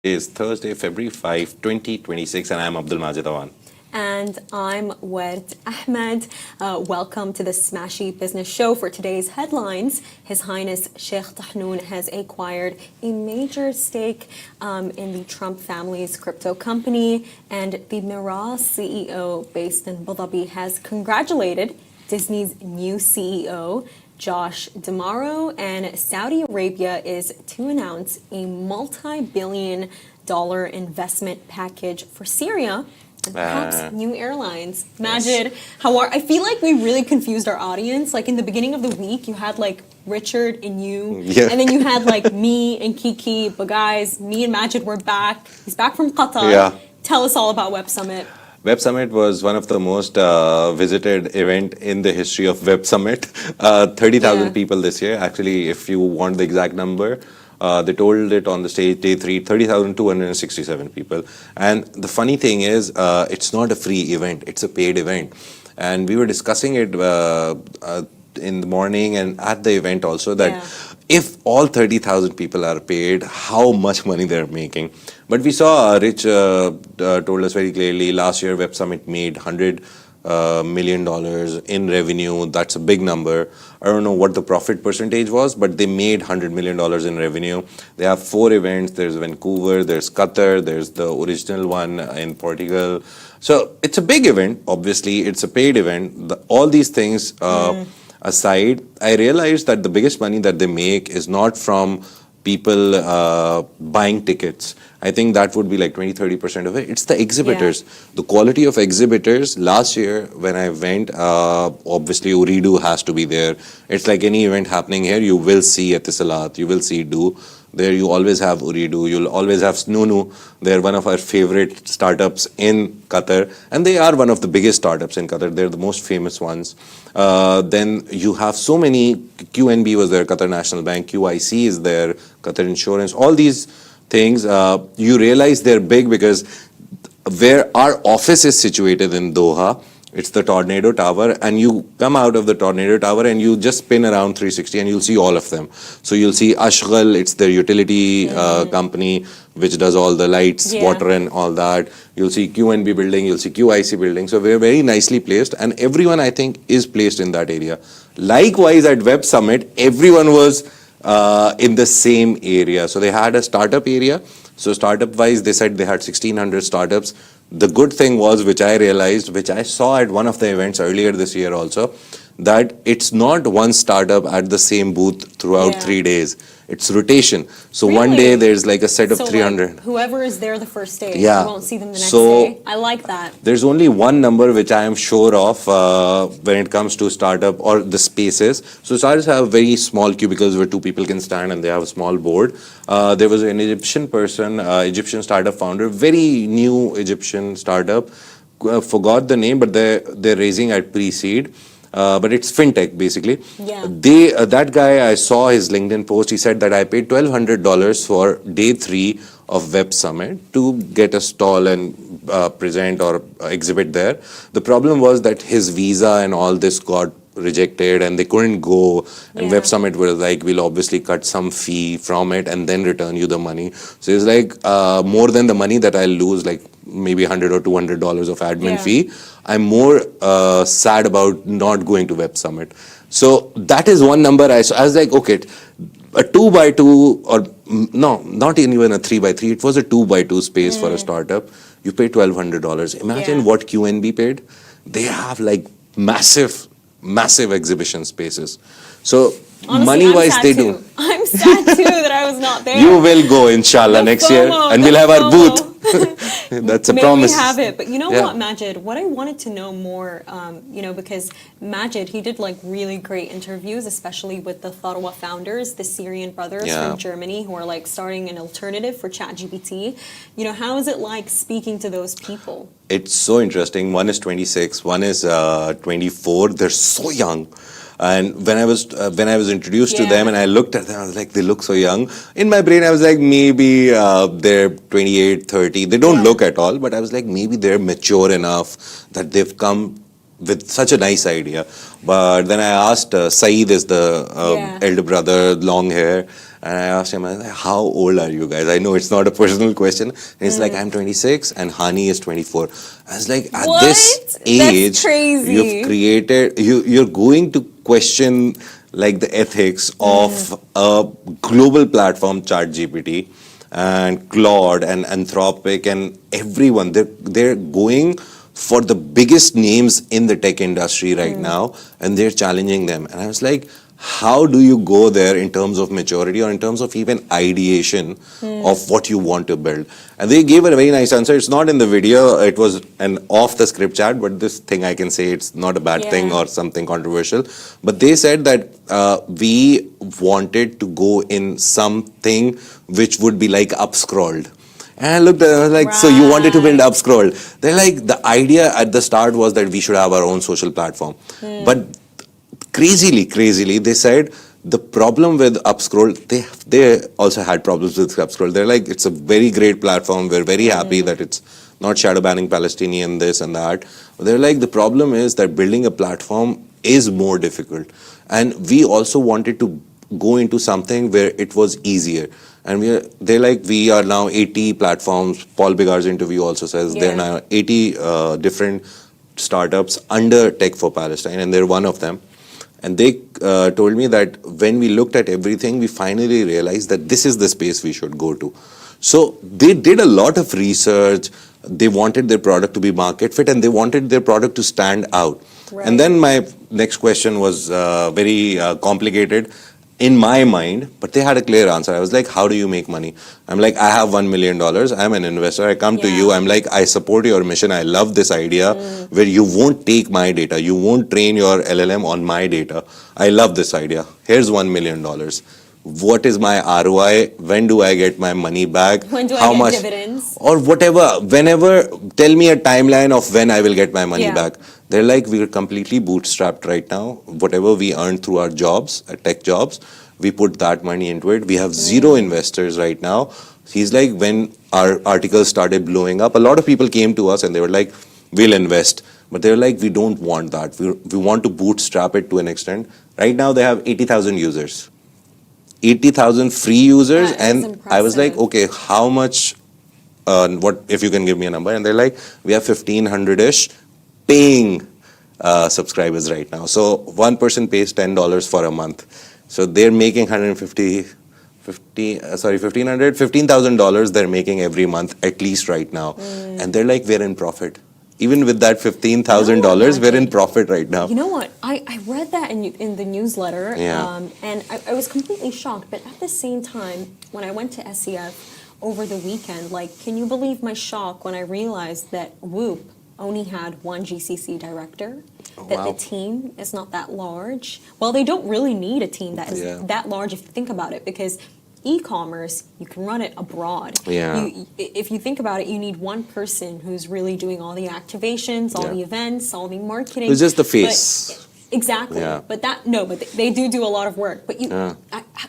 Is Thursday, February 5, 2026, and I'm Abdul Majid Awan. And I'm Werd Ahmed. Welcome to the Smashi Business Show. For today's headlines, His Highness Sheikh Tahnoon has acquired a major stake in the Trump family's crypto company, and the Miral CEO based in Abu Dhabi has congratulated Disney's new CEO, Josh D'Amaro, and Saudi Arabia is to announce a multi-billion-dollar investment package for Syria and perhaps new airlines. Majid, I feel like we really confused our audience. Like in the beginning of the week, you had like Richard and you, and then you had like me and Kiki. But guys, me and Majid were back. He's back from Qatar. Yeah. Tell us all about Web Summit. Web Summit was one of the most visited event in the history of Web Summit. 30,000 people this year. Actually, if you want the exact number, they told it on the stage, day 3, 30,267 people. And the funny thing is, it's not a free event, it's a paid event. And we were discussing it in the morning and at the event also that if all 30,000 people are paid, how much money they're making. But we saw Rich told us very clearly last year Web Summit made $100 million in revenue. That's a big number. I don't know what the profit percentage was, but they made $100 million in revenue. They have 4 events. There's Vancouver, there's Qatar, there's the original one in Portugal. So it's a big event. Obviously, it's a paid event. All these things aside, I realized that the biggest money that they make is not from people buying tickets. I think that would be like 20-30% of it. It's the exhibitors. The quality of exhibitors. Last year when I went, obviously Ooredoo has to be there. It's like any event happening here, you will see Etisalat, you will see Do. There you always have Ooredoo, you'll always have Snoonu. They're one of our favorite startups in Qatar. And they are one of the biggest startups in Qatar. They're the most famous ones. Then you have so many, QNB was there, Qatar National Bank, QIC is there, Qatar Insurance, all these things. You realize they're big because where our office is situated in Doha, it's the Tornado Tower, and you come out of the Tornado Tower and you just spin around 360 and you'll see all of them. So you'll see Ashghal, it's their utility company which does all the lights, water and all that. You'll see QNB building, you'll see QIC building. So we're very nicely placed, and everyone I think is placed in that area. Likewise at Web Summit, everyone was in the same area. So they had a startup area. So startup wise, they said they had 1,600 startups. The good thing was, which I realized, which I saw at one of the events earlier this year also, that it's not one startup at the same booth throughout 3 days. It's rotation. So one day there's like a set of 300. Like whoever is there the first day, you won't see them the next day. I like that. There's only one number which I am sure of when it comes to startup or the spaces. So startups have very small cubicles where 2 people can stand and they have a small board. There was an Egyptian person, Egyptian startup founder, very new Egyptian startup. Forgot the name, but they're raising at pre-seed. But it's fintech basically. That guy, I saw his LinkedIn post. He said that I paid $1,200 for day 3 of Web Summit to get a stall and present or exhibit there. The problem was that his visa and all this got rejected and they couldn't go, and Web Summit was like, we'll obviously cut some fee from it and then return you the money. So it's like more than the money that I'll lose, like maybe $100 or $200 of admin fee. I'm more sad about not going to Web Summit. So that is one number I saw. I was like, okay, a 2x2 or no, not even a 3x3. It was a 2x2 space for a startup. You pay $1,200. Imagine what QNB paid. They have like massive exhibition spaces. So money-wise, they do. I'm sad too that I was not there. You will go, inshallah, next year, and we'll have our booth. That's a promise. Maybe we have it. But you know what, Majid? What I wanted to know more, because Majid, he did like really great interviews, especially with the Tharwa founders, the Syrian brothers from Germany who are like starting an alternative for ChatGPT. How is it like speaking to those people? It's so interesting. One is 26, one is 24. They're so young. And when I was introduced to them and I looked at them, I was like, they look so young. In my brain, I was like, maybe they're 28, 30. They don't look at all, but I was like, maybe they're mature enough that they've come with such a nice idea. But then I asked, Saeed is the elder brother, long hair, and I asked him, I was like, how old are you guys? I know it's not a personal question. And he's like, I'm 26 and Hani is 24. I was like, at this age, That's crazy. you've created, you're going to question like the ethics of a global platform, ChatGPT, and Claude and Anthropic and everyone. They're going for the biggest names in the tech industry right now, and they're challenging them. And I was like, how do you go there in terms of maturity or in terms of even ideation of what you want to build? And they gave a very nice answer. It's not in the video. It was an off the script chat, but this thing I can say it's not a bad thing or something controversial. But they said that we wanted to go in something which would be like upscrolled. And I looked at it, I was like, so you wanted to build upscroll. They're like, the idea at the start was that we should have our own social platform. But crazily, they said the problem with Upscroll, they also had problems with Upscroll. They're like, it's a very great platform. We're very happy that it's not shadow banning Palestinian, this and that. But they're like, the problem is that building a platform is more difficult. And we also wanted to go into something where it was easier. And they're like, we are now 80 platforms. Paul Bigar's interview also says there are now 80 different startups under Tech for Palestine, and they're one of them. And they told me that when we looked at everything, we finally realized that this is the space we should go to. So they did a lot of research. They wanted their product to be market fit, and they wanted their product to stand out. Right. And then my next question was very complicated in my mind, but they had a clear answer. I was like, how do you make money? I'm like, I have $1 million. I'm an investor. I come to you. I'm like, I support your mission. I love this idea where you won't take my data. You won't train your LLM on my data. I love this idea. Here's $1 million. What is my ROI? When do I get my money back? When do I get dividends? Or whatever. Whenever, tell me a timeline of when I will get my money back. They're like, we're completely bootstrapped right now. Whatever we earned through our jobs, tech jobs, we put that money into it. We have zero investors right now. He's like, when our articles started blowing up, a lot of people came to us and they were like, we'll invest. But they're like, we don't want that. We want to bootstrap it to an extent. Right now, they have 80,000 users. 80,000 free users. And impressive. I was like, okay, how much, what if you can give me a number? And they're like, we have 1,500-ish paying subscribers right now. So one person pays $10 for a month. So they're making $15,000 they're making every month, at least right now. And they're like, we're in profit. Even with that $15,000, we're in profit right now. You know what? I read that in the newsletter, and I was completely shocked. But at the same time, when I went to SEF over the weekend, like, can you believe my shock when I realized that Whoop only had one GCC director, that the team is not that large. Well, they don't really need a team that is that large if you think about it, because e-commerce, you can run it abroad. If you think about it, you need one person who's really doing all the activations, all the events, all the marketing. It's just the face. Exactly. But they do a lot of work. But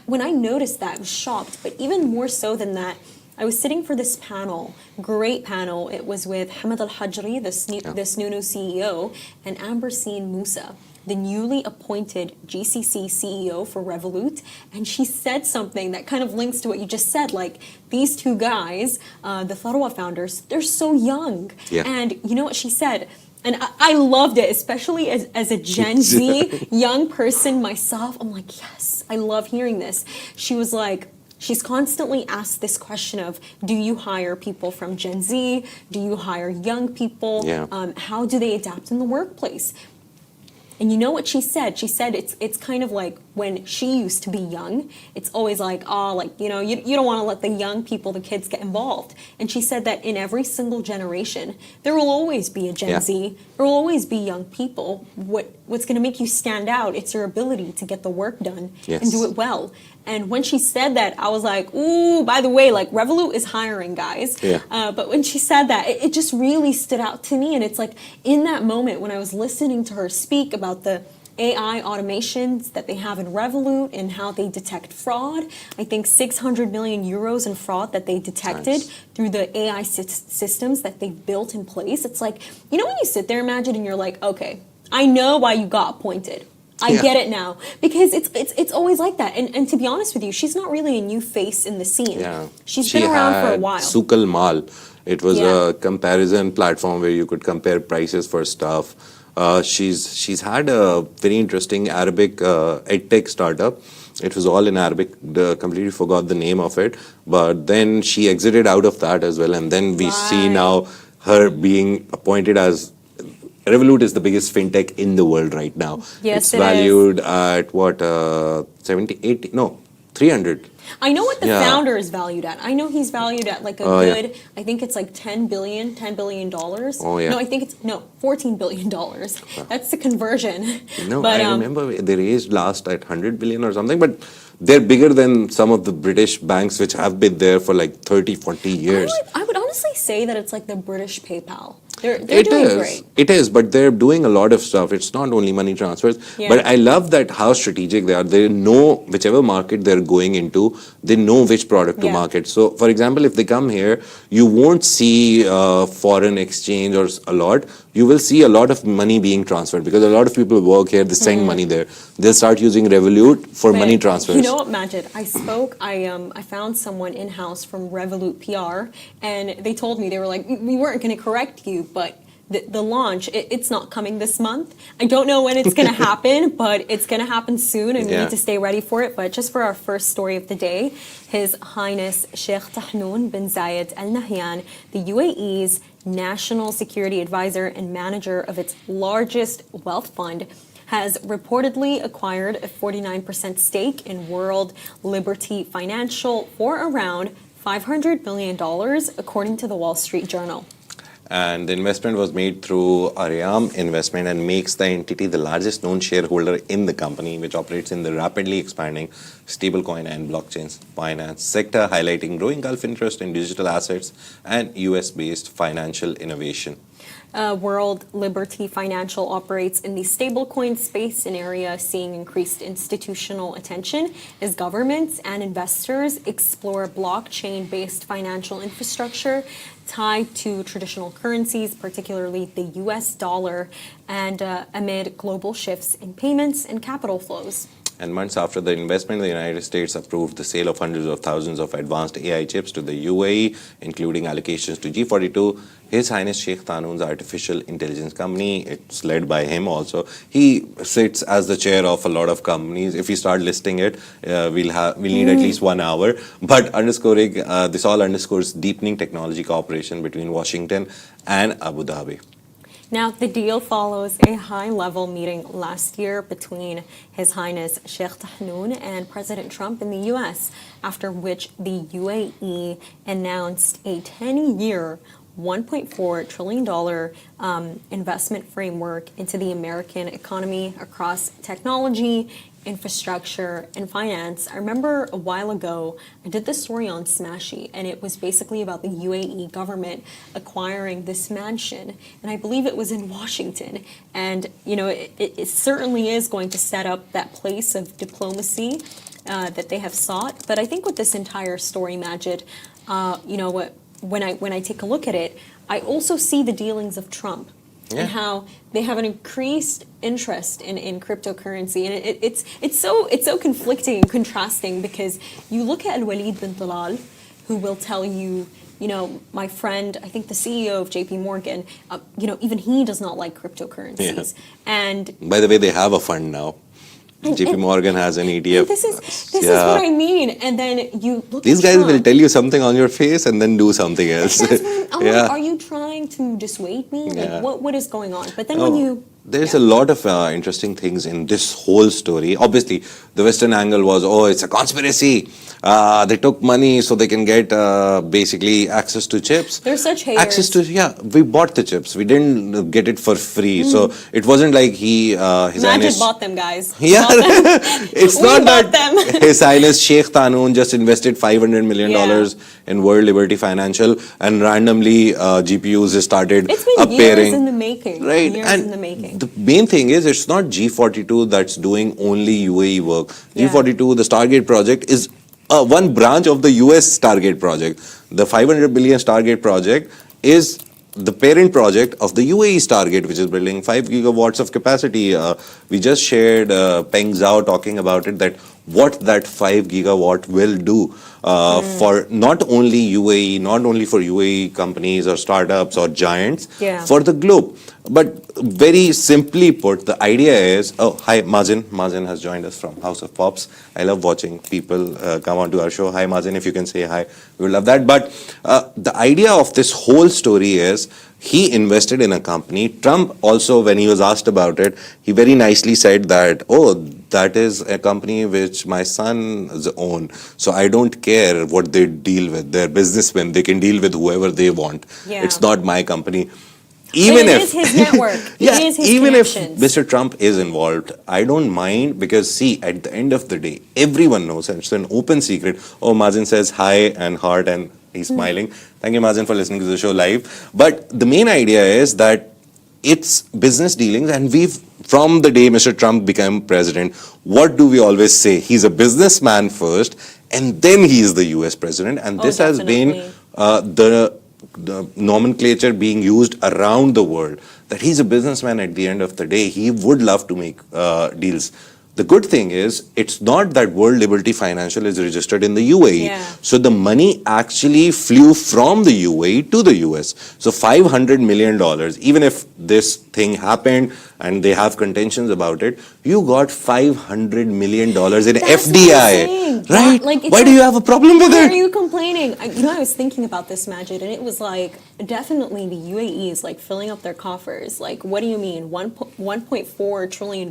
when I noticed that, I was shocked. But even more so than that, I was sitting for this panel, great panel. It was with Hamad Al-Hajri, the Snunu CEO, and Amberseen Musa, the newly appointed GCC CEO for Revolut. And she said something that kind of links to what you just said. Like, these two guys, the Tharwa founders, they're so young. And you know what she said? And I loved it, especially as a Gen Z young person myself. I'm like, yes, I love hearing this. She was like, she's constantly asked this question of, do you hire people from Gen Z? Do you hire young people? How do they adapt in the workplace? And you know what she said? She said it's kind of like when she used to be young, it's always like, you don't want to let the young people, the kids get involved. And she said that in every single generation, there will always be a Gen Z, there will always be young people. What's going to make you stand out, it's your ability to get the work done and do it well. And when she said that, I was like, ooh, by the way, like, Revolut is hiring, guys. But when she said that, it just really stood out to me. And it's like, in that moment when I was listening to her speak about the AI automations that they have in Revolut and how they detect fraud, I think 600 million euros in fraud that they detected through the AI systems that they've built in place. It's like, you know, when you sit there, imagine, and you're like, okay, I know why you got appointed. I get it now because it's always like that. And to be honest with you, she's not really a new face in the scene. Yeah. She's been around for a while. Sukal Mal. It was Yeah. a comparison platform where you could compare prices for stuff. She's had a very interesting Arabic edtech startup. It was all in Arabic. Completely forgot the name of it. But then she exited out of that as well. And then we see Right. now her being appointed as Revolut is the biggest fintech in the world right now. Yes, it's it is. valued at what, 70, 80, no, 300. I know what the Yeah. founder is valued at. I know he's valued at like a Oh, yeah. good, I think it's like $10 billion. Oh, yeah. No, I think it's, no, $14 billion. That's the conversion. No, But, I remember they raised last at 100 billion or something, but they're bigger than some of the British banks which have been there for like 30, 40 years. I would honestly say that it's like the British PayPal. They're It doing is. great. It is, but they're doing a lot of stuff. It's not only money transfers, Yeah. but I love that how strategic they are. They know whichever market they're going into, they know which product to Yeah. market. So, for example, if they come here, you won't see foreign exchange or a lot. You will see a lot of money being transferred because a lot of people work here. They send money there. They'll start using Revolut for money But transfers. You know what, Majid? I found someone in house from Revolut PR, and they told me, they were like, we weren't going to correct you, but the launch, it's not coming this month. I don't know when it's going to happen, but it's going to happen soon, and we Yeah. need to stay ready for it. But just for our first story of the day, His Highness Sheikh Tahnoon bin Zayed Al Nahyan, the UAE's national security advisor and manager of its largest wealth fund, has reportedly acquired a 49% stake in World Liberty Financial for around $500 million, according to the Wall Street Journal. And the investment was made through Ariam Investment and makes the entity the largest known shareholder in the company, which operates in the rapidly expanding stablecoin and blockchain finance sector, highlighting growing Gulf interest in digital assets and US-based financial innovation. World Liberty Financial operates in the stablecoin space, an area seeing increased institutional attention as governments and investors explore blockchain-based financial infrastructure tied to traditional currencies, particularly the US dollar, and amid global shifts in payments and capital flows. And months after the investment, the United States approved the sale of hundreds of thousands of advanced AI chips to the UAE, including allocations to G42. His Highness Sheikh Tahnoon's artificial intelligence company, it's led by him also. He sits as the chair of a lot of companies. If we start listing it, we'll need at least 1 hour. But underscoring, this all underscores deepening technology cooperation between Washington and Abu Dhabi. Now, the deal follows a high-level meeting last year between His Highness Sheikh Tahnoon and President Trump in the U.S., after which the UAE announced a 10-year, $1.4 trillion investment framework into the American economy across technology, infrastructure, and finance. I remember a while ago, I did this story on Smashi, and it was basically about the UAE government acquiring this mansion, and I believe it was in Washington. And, you know, it certainly is going to set up that place of diplomacy that they have sought. But I think with this entire story, Majid, you know what? When I take a look at it, I also see the dealings of Trump and how they have an increased interest in cryptocurrency, and it's so conflicting and contrasting, because you look at Al-Walid bin Talal, who will tell you, you know, my friend, I think the CEO of JP Morgan, you know, even he does not like cryptocurrencies. And by the way, they have a fund now. JP Morgan has an ETF. this is what I mean. And then you look These at guys Trump. will tell you something on your face and then do something else. That's what I'm Yeah. like, are you trying to dissuade me? Yeah. Like, what is going on? But then when you... There's a lot of interesting things in this whole story. Obviously, the Western angle was, oh, it's a conspiracy. They took money so they can get basically access to chips. They're such haters. Access to, we bought the chips. We didn't get it for free. So it wasn't like His Majid Highness... bought them, guys. Yeah, Bought them. it's We not bought that them. His Highness Sheikh Tahnoon just invested $500 million in World Liberty Financial, and randomly GPUs started It's been appearing. years in the making. Right, Years and in the making. the main thing is it's not G42 that's doing only UAE work. Yeah. G42, the Stargate project, is one branch of the US Stargate project. The 500 billion Stargate project is the parent project of the UAE's target, which is building 5 gigawatts of capacity. We just shared Peng Zhao talking about it, that what that 5 gigawatt will do for not only UAE, not only for UAE companies or startups or giants, for the globe. But very simply put, the idea is, oh, hi, Mazen. Mazen has joined us from House of Pops. I love watching people come onto our show. Hi, Mazen, if you can say hi, we would love that. But the idea of this whole story is, he invested in a company. Trump also, when he was asked about it, he very nicely said that, oh, that is a company which my sons own. So I don't care what they deal with. They're businessmen. They can deal with whoever they want. It's not my company. Even but it if is his network. It is his even if connections. Mr. Trump is involved, I don't mind, because see, at the end of the day, everyone knows, and it's an open secret. Oh, Mazen says hi and heart and he's smiling. Thank you, Mazen, for listening to the show live. But the main idea is that it's business dealings, and from the day Mr. Trump became president, what do we always say? He's a businessman first, and then he is the US president. And this has been the nomenclature being used around the world, that he's a businessman at the end of the day. He would love to make deals. The good thing is, it's not that World Liberty Financial is registered in the UAE. So the money actually flew from the UAE to the US. So $500 million, even if this thing happened and they have contentions about it, you got $500 million in FDI. Right? Why do you have a problem with it? Why are you complaining? I was thinking about this, Majid, and it was like, definitely the UAE is like filling up their coffers. Like, what do you mean? $1.4 trillion.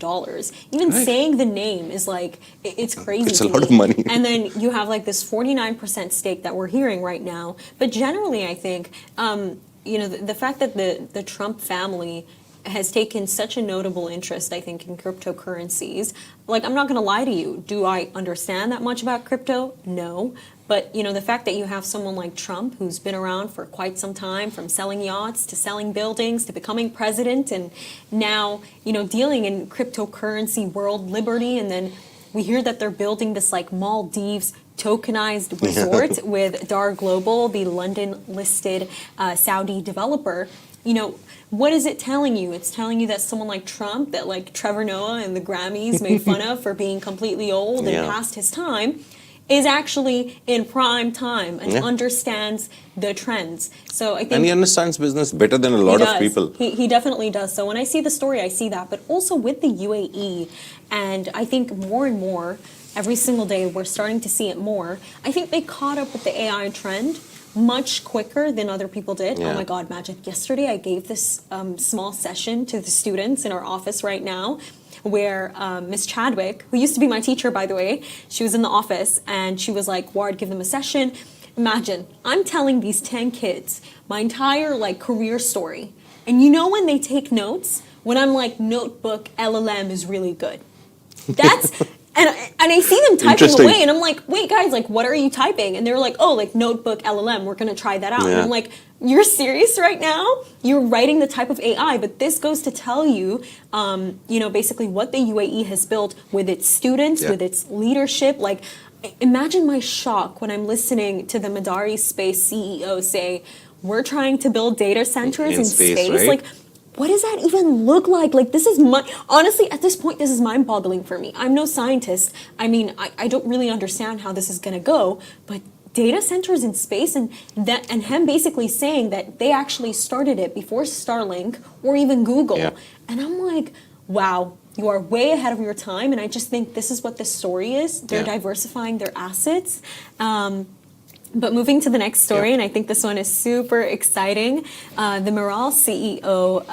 Even saying the name is like, it's crazy. It's a lot of money. And then you have like this 49% stake that we're hearing right now. But generally, I think, the fact that the Trump family has taken such a notable interest, I think, in cryptocurrencies. Like, I'm not going to lie to you. Do I understand that much about crypto? No. But, the fact that you have someone like Trump, who's been around for quite some time, from selling yachts to selling buildings to becoming president, and now, dealing in cryptocurrency world liberty, and then we hear that they're building this like Maldives tokenized resort with Dar Global, the London-listed Saudi developer. What is it telling you? It's telling you that someone like Trump, that like Trevor Noah and the Grammys made fun of for being completely old and past his time, is actually in prime time and understands the trends. So I think, and he understands business better than a lot of people. He definitely does. So when I see the story, I see that. But also with the UAE, and I think more and more, every single day, we're starting to see it more. I think they caught up with the AI trend much quicker than other people did. Oh my God, Majid, yesterday I gave this small session to the students in our office right now, where Miss Chadwick, who used to be my teacher, by the way, she was in the office and she was like, Ward, give them a session. Imagine, I'm telling these 10 kids my entire like career story. And when they take notes, when I'm like, notebook LLM is really good. That's... And I see them typing away, and I'm like, wait, guys, like, what are you typing? And they're like, oh, like, notebook LLM, we're going to try that out. And I'm like, you're serious right now? You're writing the type of AI, but this goes to tell you, basically what the UAE has built with its students, with its leadership. Like, imagine my shock when I'm listening to the Madari Space CEO say, we're trying to build data centers in space. Right? Like, what does that even look like? Like, this is honestly, at this point, this is mind-boggling for me. I'm no scientist. I mean, I don't really understand how this is going to go, but data centers in space, and him basically saying that they actually started it before Starlink or even Google. And I'm like, wow, you are way ahead of your time. And I just think this is what this story is. They're diversifying their assets. But moving to the next story, and I think this one is super exciting, the Miral CEO,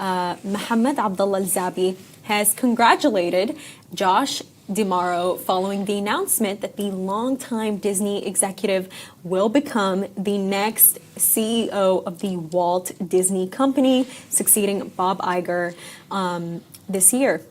Mohammed Abdullah Al-Zabi, has congratulated Josh DeMauro following the announcement that the longtime Disney executive will become the next CEO of the Walt Disney Company, succeeding Bob Iger this year.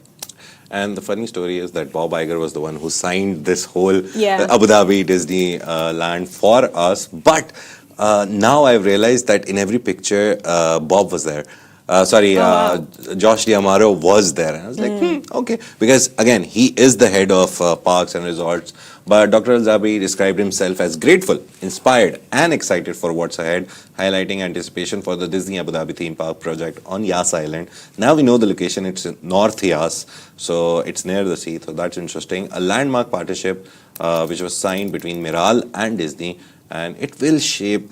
And the funny story is that Bob Iger was the one who signed this whole Abu Dhabi Disney land for us. But now I've realized that in every picture, Bob was there. Josh D'Amaro was there. And I was like, okay. Because again, he is the head of parks and resorts. But Dr. Al-Zabi described himself as grateful, inspired, and excited for what's ahead, highlighting anticipation for the Disney Abu Dhabi theme park project on Yas Island. Now we know the location, it's in North Yas, so it's near the sea, so that's interesting. A landmark partnership which was signed between Miral and Disney, and it will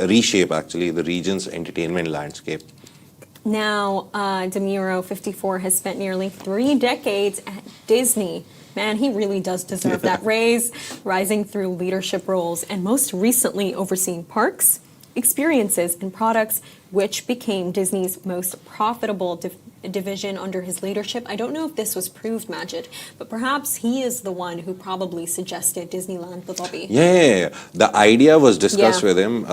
reshape actually the region's entertainment landscape. Now, DeMuro, 54, has spent nearly 3 decades at Disney. Man, he really does deserve that raise, rising through leadership roles and most recently overseeing parks, experiences, and products, which became Disney's most profitable division under his leadership. I don't know if this was proved, Majid, but perhaps he is the one who probably suggested Disneyland Abu Dhabi. Yeah. The idea was discussed Yeah. with him.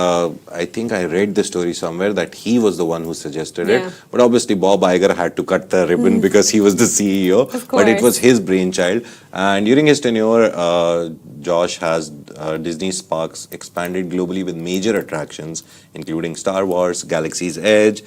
I think I read the story somewhere that he was the one who suggested Yeah. it. But obviously, Bob Iger had to cut the ribbon because he was the CEO. Of But it course. was his brainchild. And during his tenure, Josh has Disney's parks expanded globally with major attractions, including Star Wars, Galaxy's Edge.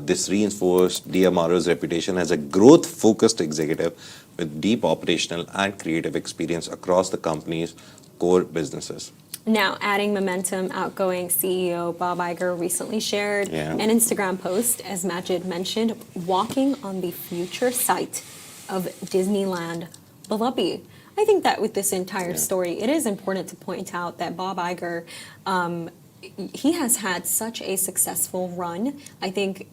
This reinforced D'Amaro's reputation as a growth-focused executive with deep operational and creative experience across the company's core businesses. Now, adding momentum, outgoing CEO Bob Iger recently shared an Instagram post, as Majid mentioned, walking on the future site of Disneyland Abu Dhabi. I think that with this entire story, it is important to point out that Bob Iger, he has had such a successful run. I think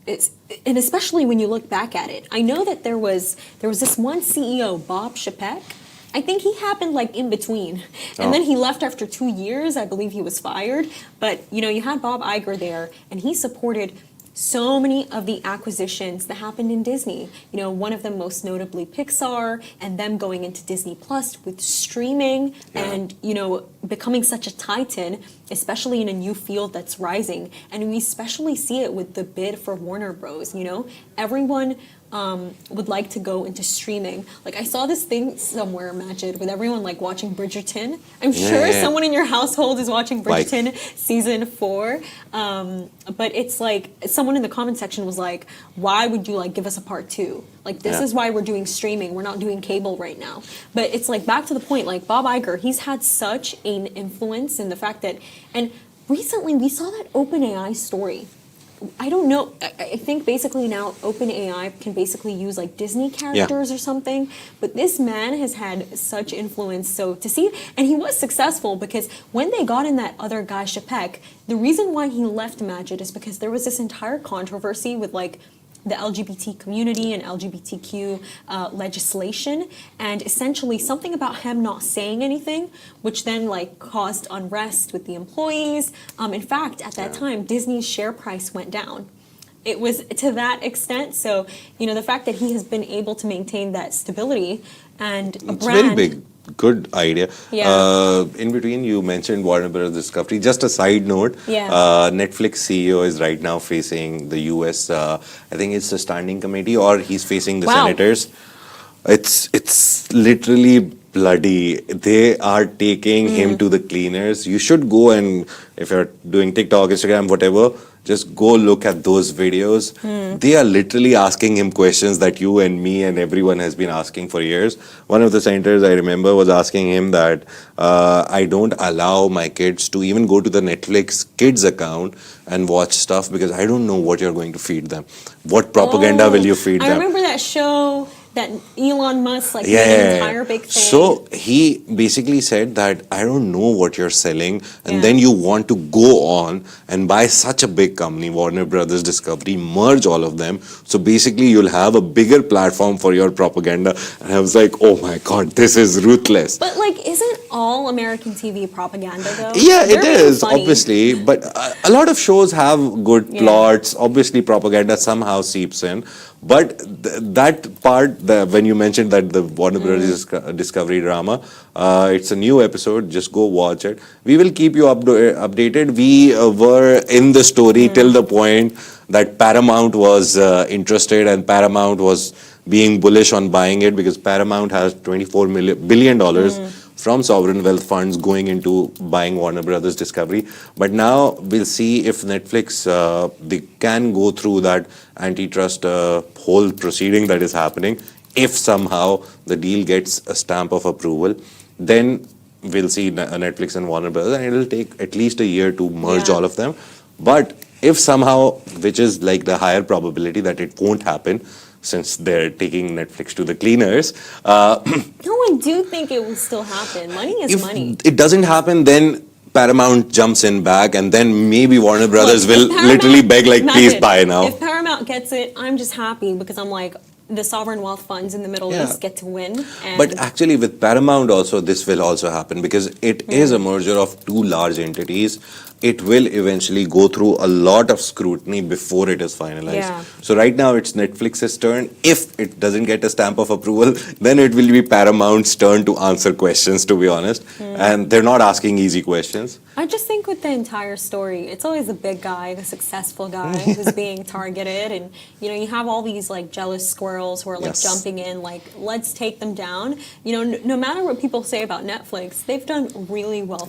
and especially when you look back at it, I know that there was this one CEO, Bob Sheikh. I think he happened like in between, and then he left after 2 years. I believe he was fired. But you had Bob Iger there, and he supported so many of the acquisitions that happened in Disney. One of them most notably Pixar, and them going into Disney Plus with streaming and, becoming such a titan, especially in a new field that's rising. And we especially see it with the bid for Warner Bros. Everyone would like to go into streaming. Like, I saw this thing somewhere, Majid, with everyone like watching Bridgerton. I'm sure someone in your household is watching Bridgerton season 4. But it's like someone in the comment section was like, why would you like give us a part 2? Like, this is why we're doing streaming. We're not doing cable right now. But it's like back to the point, like Bob Iger, he's had such an influence in the fact that, and recently we saw that OpenAI story. I don't know. I think basically now OpenAI can basically use like Disney characters or something. But this man has had such influence. So to see, and he was successful because when they got in that other guy, Sheikh, the reason why he left Majid is because there was this entire controversy with like the LGBT community and LGBTQ legislation, and essentially something about him not saying anything, which then like caused unrest with the employees. In fact, at that time, Disney's share price went down. It was to that extent. So, the fact that he has been able to maintain that stability and a It's brand. very big. Good idea. Yeah. In between, you mentioned Warner Bros. Discovery. Just a side note, Netflix CEO is right now facing the US, I think it's the standing committee, or he's facing the senators. It's literally bloody. They are taking him to the cleaners. You should go and, if you're doing TikTok, Instagram, whatever, just go look at those videos. They are literally asking him questions that you and me and everyone has been asking for years. One of the senators I remember was asking him that I don't allow my kids to even go to the Netflix kids account and watch stuff because I don't know what you're going to feed them. What propaganda will you feed them? I remember that show that Elon Musk made an entire big thing. So he basically said that I don't know what you're selling, and then you want to go on and buy such a big company, Warner Brothers Discovery, merge all of them. So basically you'll have a bigger platform for your propaganda. And I was like, oh my God, this is ruthless. But like, isn't all American TV propaganda though? Yeah, They're it being is, funny. obviously. But a lot of shows have good plots. Obviously, propaganda somehow seeps in. But that part, when you mentioned that the Warner Bros. Discovery drama, it's a new episode. Just go watch it. We will keep you updated. We were in the story till the point that Paramount was interested, and Paramount was being bullish on buying it because Paramount has $24 billion from sovereign wealth funds going into buying Warner Brothers Discovery. But now we'll see if Netflix they can go through that antitrust whole proceeding that is happening. If somehow the deal gets a stamp of approval, then we'll see Netflix and Warner Brothers, and it'll take at least a year to merge all of them. But if somehow, which is like the higher probability that it won't happen, since they're taking Netflix to the cleaners. No, I do think it will still happen. Money is If money. it doesn't happen, then Paramount jumps in back, and then maybe Warner Brothers Look, will if Paramount- literally beg like, please Imagine, buy now. If Paramount gets it, I'm just happy because I'm like, the sovereign wealth funds in the Middle Yeah. East get to win. And But actually, with Paramount also, this will also happen because it is a merger of two large entities. It will eventually go through a lot of scrutiny before it is finalized. Yeah. So right now, it's Netflix's turn. If it doesn't get a stamp of approval, then it will be Paramount's turn to answer questions, to be honest. And they're not asking easy questions. I just think with the entire story, it's always the big guy, the successful guy who's being targeted. And, you know, you have all these like jealous squirrels who are like Yes. jumping in, like, let's take them down. You know, no matter what people say about Netflix, they've done really well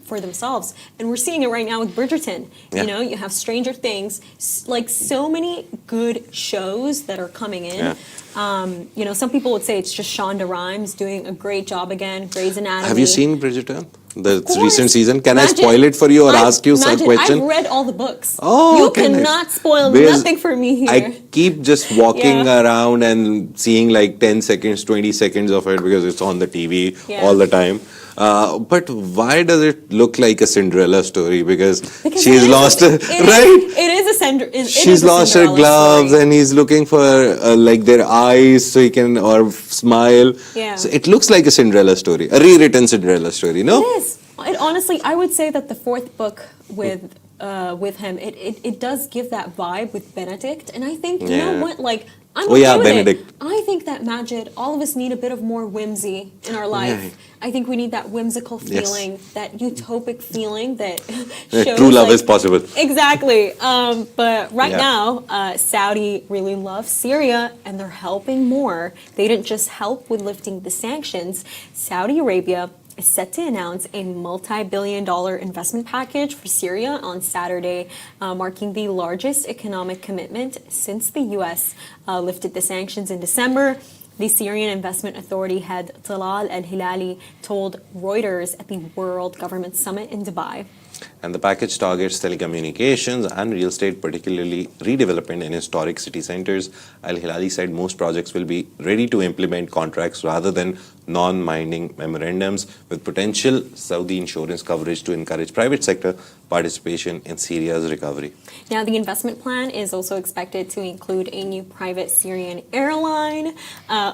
for themselves. And we're seeing it right now with Bridgerton. Yeah. You know, you have Stranger Things, like so many good shows that are coming in. Yeah. You know, some people would say it's just Shonda Rhimes doing a great job again, Grey's Anatomy. Have you seen Bridgerton? The course. recent season? Can Imagine- I spoil it for you or ask you some imagine, question? I've read all the books. Oh, you okay, nice. cannot spoil Because nothing for me here. I keep just walking Yeah. around and seeing like 10 seconds, 20 seconds of it because it's on the TV Yeah. all the time. But why does it look like a Cinderella story? Because Because she's it is lost, it is- right? It is a She's lost her gloves and he's looking for like their eyes so he can or smile. Yeah. So it looks like a Cinderella story, a rewritten Cinderella story, no? It is. It, honestly, I would say that the fourth book with him, it does give that vibe with Benedict, and I think you know Yeah. what, like I'm Oh, okay yeah, with Benedict. it. I think that Majid, all of us need a bit of more whimsy in our life. Yeah. I think we need that whimsical Yes. feeling, that utopic feeling that shows True love like, is possible. Exactly. But right Yeah. now, Saudi really loves Syria and they're helping more. They didn't just help with lifting the sanctions. Saudi Arabia is set to announce a multi-billion-dollar investment package for Syria on Saturday, marking the largest economic commitment since the U.S. Lifted the sanctions in December. The Syrian Investment Authority head Talal al-Hilali told Reuters at the World Government Summit in Dubai. And the package targets telecommunications and real estate, particularly redevelopment in historic city centers. Al-Hilali said most projects will be ready to implement contracts rather than non-binding memorandums, with potential Saudi insurance coverage to encourage private sector participation in Syria's recovery. Now, the investment plan is also expected to include a new private Syrian airline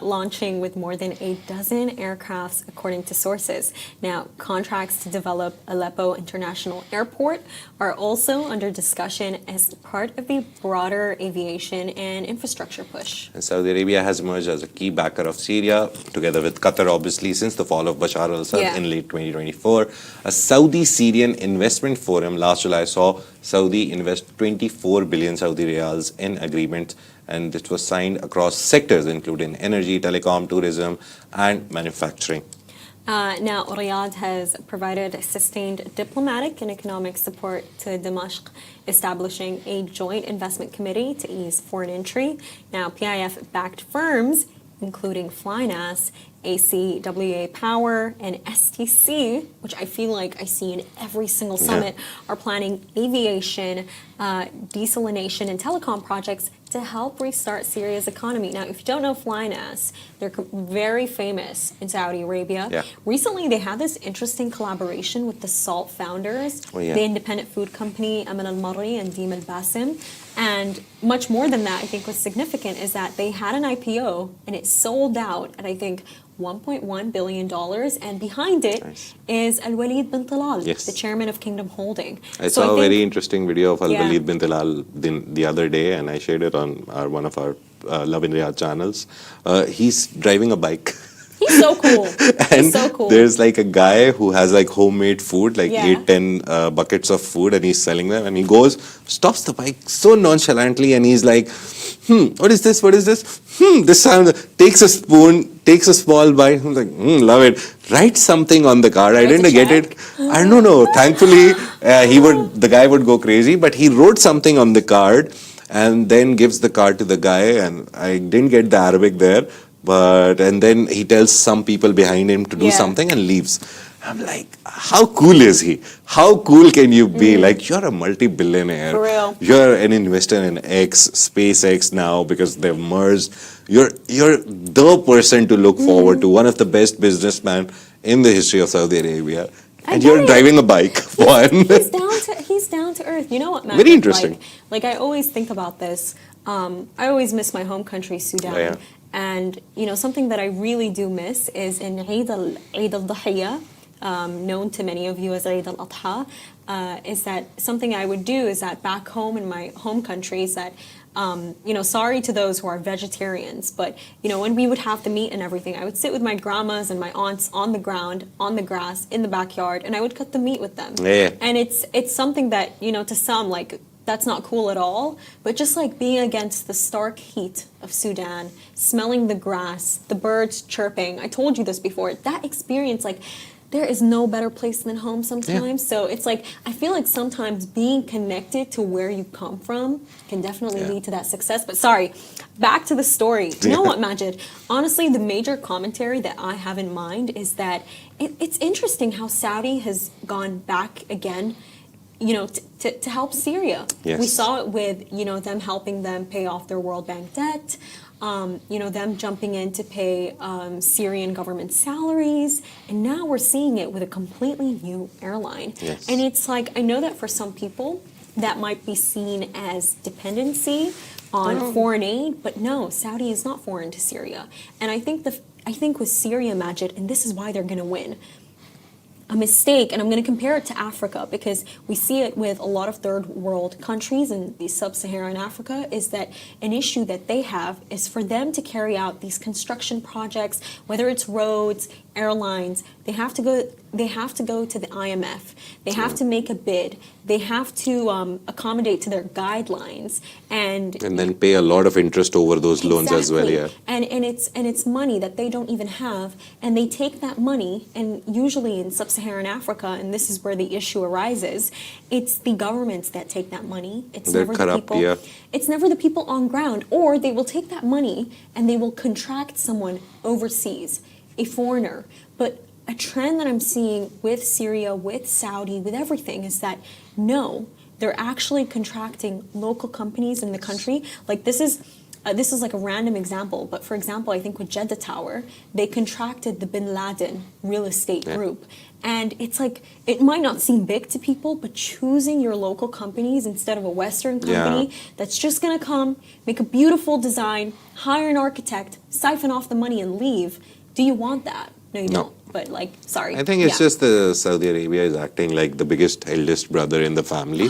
launching with more than a dozen aircrafts, according to sources. Now, contracts to develop Aleppo International Airport are also under discussion as part of the broader aviation and infrastructure push. And Saudi Arabia has emerged as a key backer of Syria, together with Qatar, obviously, since the fall of Bashar al-Assad Yeah. in late 2024. A Saudi-Syrian investment forum last July saw Saudi invest 24 billion Saudi riyals in agreements, and this was signed across sectors including energy, telecom, tourism, and manufacturing. Now, Riyadh has provided sustained diplomatic and economic support to Damascus, establishing a joint investment committee to ease foreign entry. Now, PIF-backed firms, including Flynas, ACWA Power, and STC, which I feel like I see in every single summit, are planning aviation, desalination, and telecom projects to help restart Syria's economy. Now, if you don't know Flynas, they're very famous in Saudi Arabia. Yeah. Recently, they had this interesting collaboration with the Salt founders, Oh, yeah. the independent food company Aman al-Marri and Dim al-Basim. And much more than that, I think what's significant is that they had an IPO and it sold out at, I think, $1.1 billion. And behind it Nice. is Al-Walid bin Talal, Yes. the chairman of Kingdom Holding. I So saw a think- very interesting video of Yeah. Al-Walid bin Talal the other day, and I shared it on one of our Love in Riyadh channels. He's driving a bike. He's so cool. And He's so cool. there's like a guy who has like homemade food, like Yeah. 8-10 buckets of food, and he's selling them. And he goes, stops the bike so nonchalantly, and he's like, what is this? What is this? This sound. Takes a spoon, takes a small bite. I'm like, love it. Write something on the card. I Writes a didn't get check? it. I don't know. Thankfully, the guy would go crazy, but he wrote something on the card and then gives the card to the guy. And I didn't get the Arabic there, and then he tells some people behind him to do Yeah. something and leaves. I'm like, how cool is he? How cool can you be? Like, you're a multi-billionaire. For real. You're an investor in SpaceX now because they've merged. You're the person to look forward to, one of the best businessmen in the history of Saudi Arabia. I And get you're it. driving a bike. One. He's down to earth. You know what, Matt? Very interesting. Like I always think about this. I always miss my home country, Sudan. Yeah. And something that I really do miss is in Eid al-Dhahiyya, known to many of you as Eid al-Adha, is that something I would do is that back home in my home country is that, sorry to those who are vegetarians, but, when we would have the meat and everything, I would sit with my grandmas and my aunts on the ground, on the grass, in the backyard, and I would cut the meat with them. Yeah. And it's something that, to some, like, that's not cool at all, but just like being against the stark heat of Sudan, smelling the grass, the birds chirping. I told you this before. That experience, like, there is no better place than home sometimes. Yeah. So it's like, I feel like sometimes being connected to where you come from can definitely lead to that success. But sorry, back to the story. You know what, Majid? Honestly, the major commentary that I have in mind is that it's interesting how Saudi has gone back again, to help Syria. Yes. We saw it with, them helping them pay off their World Bank debt, them jumping in to pay Syrian government salaries, and now we're seeing it with a completely new airline. Yes. And it's like, I know that for some people, that might be seen as dependency on foreign aid, but no, Saudi is not foreign to Syria. And I think with Syria, Majid, and this is why they're going to win, a mistake, and I'm going to compare it to Africa because we see it with a lot of third world countries in the sub-Saharan Africa, is that an issue that they have is for them to carry out these construction projects, whether it's roads, airlines, they have to go to the IMF. They have to make a bid. They have to accommodate to their guidelines and then pay a lot of interest over those loans as well. Yeah. And it's money that they don't even have, and they take that money, and usually in sub-Saharan Africa, and this is where the issue arises, it's the governments that take that money. It's They're never corrupt, the people. yeah. It's never the people on ground, or they will take that money and they will contract someone overseas, a foreigner. But a trend that I'm seeing with Syria, with Saudi, with everything is that no, they're actually contracting local companies in the country. Like this is like a random example, but for example, I think with Jeddah Tower, they contracted the Bin Laden real estate group. And it's like, it might not seem big to people, but choosing your local companies instead of a Western company that's just gonna come, make a beautiful design, hire an architect, siphon off the money and leave. Do you want that? No, you don't. But like, sorry. I think it's just the Saudi Arabia is acting like the biggest eldest brother in the family.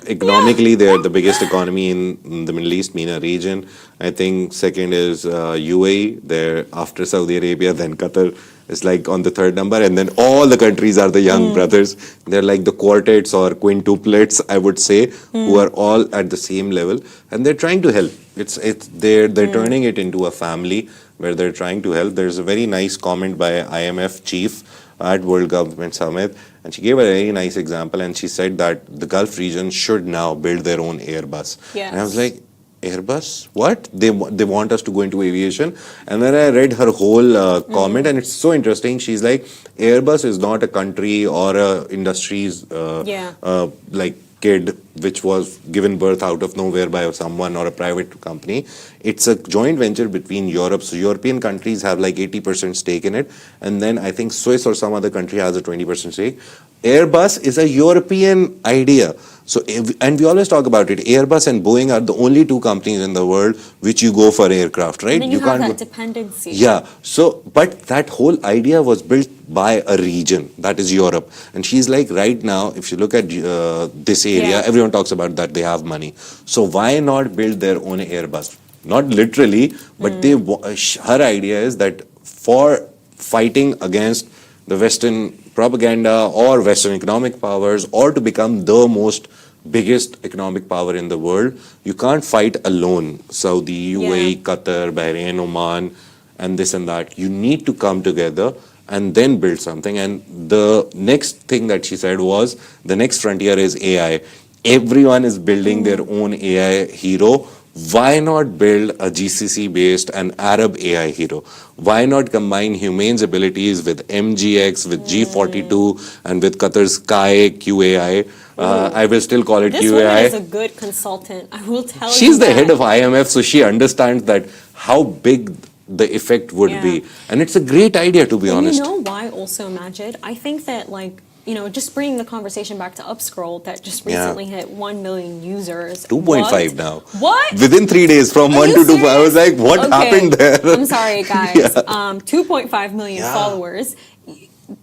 Economically, they're the biggest economy in the Middle East, MENA region. I think second is UAE. They're after Saudi Arabia, then Qatar is like on the third number, and then all the countries are the young brothers. They're like the quartets or quintuplets, I would say, who are all at the same level, and they're trying to help. They're turning it into a family where they're trying to help. There's a very nice comment by IMF chief at World Government Summit, and she gave a very nice example, and she said that the Gulf region should now build their own Airbus. Yes. And I was like, Airbus? What? They want us to go into aviation? And then I read her whole comment, and it's so interesting. She's like, Airbus is not a country or a industry's like kid which was given birth out of nowhere by someone or a private company. It's a joint venture between Europe. So European countries have like 80% stake in it. And then I think Swiss or some other country has a 20% stake. Airbus is a European idea. So, and we always talk about it. Airbus and Boeing are the only two companies in the world which you go for aircraft, right? And then you have can't that dependency. Yeah. So, but that whole idea was built by a region, that is Europe. And she's like, right now, if you look at this area, everyone talks about that they have money. So why not build their own Airbus? Not literally, but her idea is that for fighting against the Western propaganda or Western economic powers, or to become the most biggest economic power in the world, you can't fight alone. Saudi, UAE, Qatar, Bahrain, Oman, and this and that. You need to come together and then build something. And the next thing that she said was, the next frontier is AI. Everyone is building their own AI hero. Why not build a GCC based and Arab AI hero? Why not combine Humane's abilities with MGX, with G42, and with Qatar's Kai QAI? I will still call it This QAI. woman is a good consultant. I will tell you. She's the that. head of IMF, so she understands that how big the effect would be. And it's a great idea, to be honest. You know why also, Majid? I think that, like, you know, just bringing the conversation back to Upscroll, that just recently hit 1 million users. 2.5 now. What? Within 3 days, from Are 1 you to 2. serious? I was like, what happened there? I'm sorry, guys. 2.5 million followers.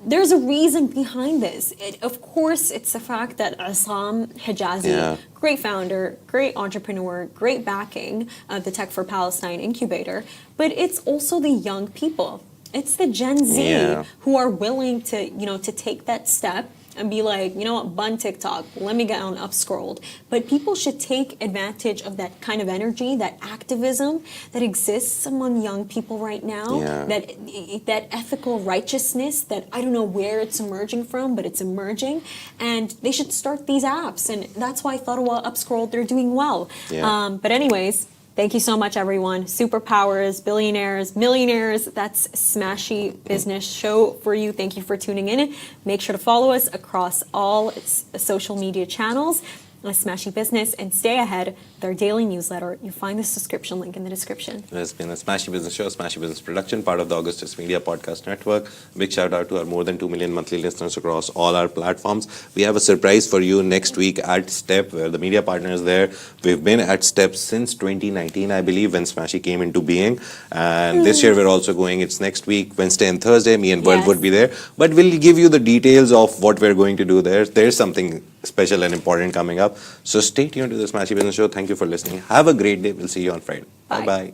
There's a reason behind this. Of course, it's the fact that Assam Hijazi, great founder, great entrepreneur, great backing of the Tech for Palestine incubator, but it's also the young people. It's the Gen Z who are willing to, you know, to take that step and be like, you know what, bun TikTok, let me get on Upscrolled. But people should take advantage of that kind of energy, that activism that exists among young people right now, that ethical righteousness that I don't know where it's emerging from, but it's emerging. And they should start these apps. And that's why Tharawa Upscrolled, they're doing well. But anyways, thank you so much, everyone. Superpowers, billionaires, millionaires. That's Smashi Business Show for you. Thank you for tuning in. Make sure to follow us across all social media channels. Smashi Business, and stay ahead with our daily newsletter. You'll find the subscription link in the description. It's been a Smashi Business Show, Smashi Business production, part of the Augustus Media Podcast Network. Big shout out to our more than 2 million monthly listeners across all our platforms. We have a surprise for you next week at STEP, where the media partner is there. We've been at STEP since 2019, I believe, when Smashi came into being. And this year we're also going, it's next week, Wednesday and Thursday. Me and World would be there. But we'll give you the details of what we're going to do there. There's something special and important coming up. So stay tuned to the Smashi Business Show. Thank you for listening. Have a great day. We'll see you on Friday. Bye-bye.